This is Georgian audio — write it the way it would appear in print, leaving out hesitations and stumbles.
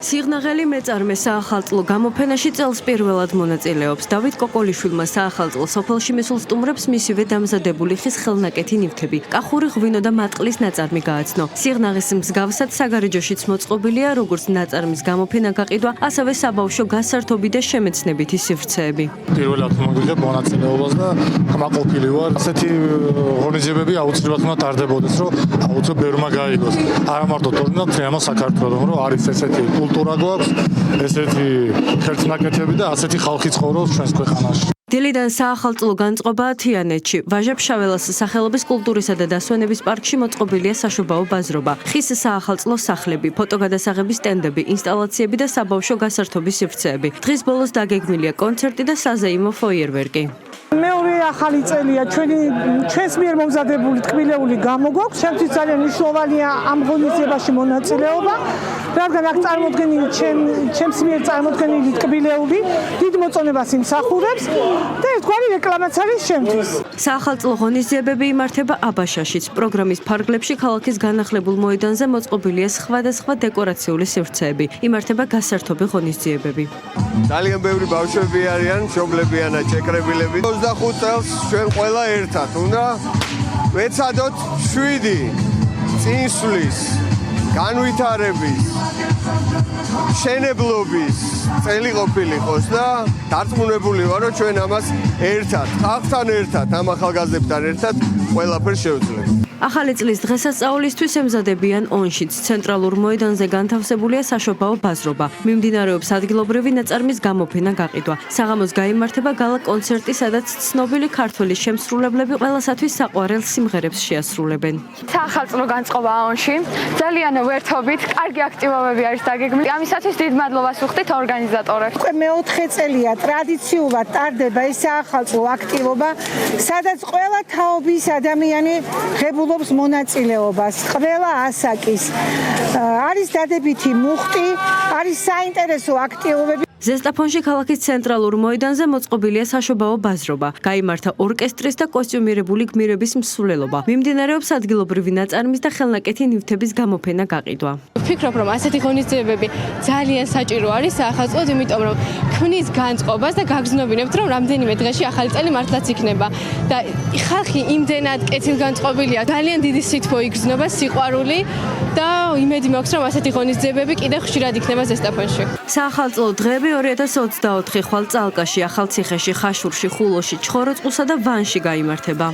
სიღნაღელი მეწარმე საახალწლო გამოფენაში წელს პირველად მონაწილეობს. დავით კოკოლიშვილმა საახალწლო სოფელში მისულ სტუმრებს მისივე დამზადებული ხის ხელნაკეთი ნივთები, კახური ღვინო და მატყლის ნაწარმი გააცნო. სიღნაღის მსგავსად საგარეჯოშიც მოწყობილია როგორც ნაწარმის გამოფენა გაყიდვა, ასევე საბავშვო გასართობი და შემეცნებითი სივრცეები. პირველად მოგიღებ მონაწილეობას და კმაყოფილი ვარ. ასეთი ღონისძიებები აუცილებლად უნდა ტარდებოდეს, რომ აუცილებლად ბევრმა გაიგოს. არა მარტო თორემ თემა საქართველოს, რომ არის ესეთი კულტურა გვაქვს, ესეთი ხელნაკეთები და ასეთი ხალხი ცხოვრობს ჩვენს ქვეყანაში. დილიდან საახალწლო განწყობაა თიანეთში. ვაჟა-ფშაველას სახელობის კულტურისა და დასვენების პარკში მოწყობილია საშობაო ბაზრობა. ხის საახალწლო სახლები, ფოტოგადასაღების სტენდები, ინსტალაციები და საბავშვო გასართობის სივრცეები. დღის ბოლოს დაგეგმილია კონცერტი და საზეიმო ფოიერვერკი. მეორე ახალი წელია ჩვენს მიერ მომზადებული ტკბილეული გამოგვაქვს. ჩემთვის ძალიან მნიშვნელოვანია ამ ღონისძიებაში მონაწილეობა, რადგან აქ წარმოდგენილი ჩემს მიერ წარმოდგენილი ტკბილეული დიდ მოწონებას იმსახურებს და ერთგვარი რეკლამაც არის ჩემთვის. საახალწლო ღონისძიებები იმართება აბაშაშიც. პროგრამის ფარგლებში ქალაქის განახლებულ მოედანზე მოწყობილია სხვადასხვა დეკორაციული სივრცეები. იმართება გასართობი ღონისძიებები. ძალიან ბევრი ბავშვები არიან, მშობლებიან და ჭეკრებილები. 25 წელს ჩვენ ყველა ერთად უნდა ვეცადოთ 7 წინსვლის, განვითარების, მშენებლობის წელი ყოფილიყოს და დარწმუნებული ვარ, რომ ჩვენ ამას ერთად, ხალხთან ერთად, ამ ახალგაზრდებთან ერთად ყველაფერს შევძლებთ. ახალი წლის დღესასწაულისთვის ემზადებიან ონშიც. ცენტრალურ მოედანზე განთავსებულია საშობაო ბაზრობა. მიმდინარეობს ადგილობრივი ნაწარმის გამოფენა გაყიდვა. საღამოს გაიმართება გალა კონცერტი, სადაც ცნობილი ქართველი შემსრულებლები ყველასათვის საყვარელ სიმღერებს შეასრულებენ. საახალწლო განწყობა ონში. ძალიან ვერთობით, კარგი აქტივობები არის დაგეგმილი. ამისათვის დიდ მადლობას ვუხდით ორგანიზატორებს. უკვე მეოთხე წელია ტრადიციულად ტარდება ეს საახალწლო აქტივობა, სადაც ყველა თაობის ადამიანი ღებულობს მონაწილეობას, ყველა ასაკის. არის დადებითი მუხტი, არის საინტერესო აქტივობები. ზესტაფონში ქალაქის ცენტრალურ მოედანზე მოწყობილია საშობაო ბაზრობა. გაიმართა ორკესტრის და კოსტიუმირებული გმირების მსვლელობა. მიმდინარეობს ადგილობრივი ნაწარმის და ხელნაკეთი ნივთების გამოფენა გაყიდვა. ვფიქრობ, რომ ასეთი ღონისძიებები ძალიან საჭირო არის საახალწლოდ, იმიტომ რომ ქმნის განწყობას და გაგზნობინებთ, რომ რამდენიმე დღეში ახალი წელი მართლაც იქნება. და ხალხი იმდენად კეთილგანწყობილია, ძალიან დიდი სითბო იგრძნობა, სიყვარული და იმედი მაქვს, რომ ასეთი ღონისძიებები კიდევ ხშირად იქნება ზესტაფონში. საახალწლო დღეები 2024 ხვალ წალკაში, ახალციხეში, ხაშურში, ხულოში, ჩხოროწყლსა და ვანში გაიმართება.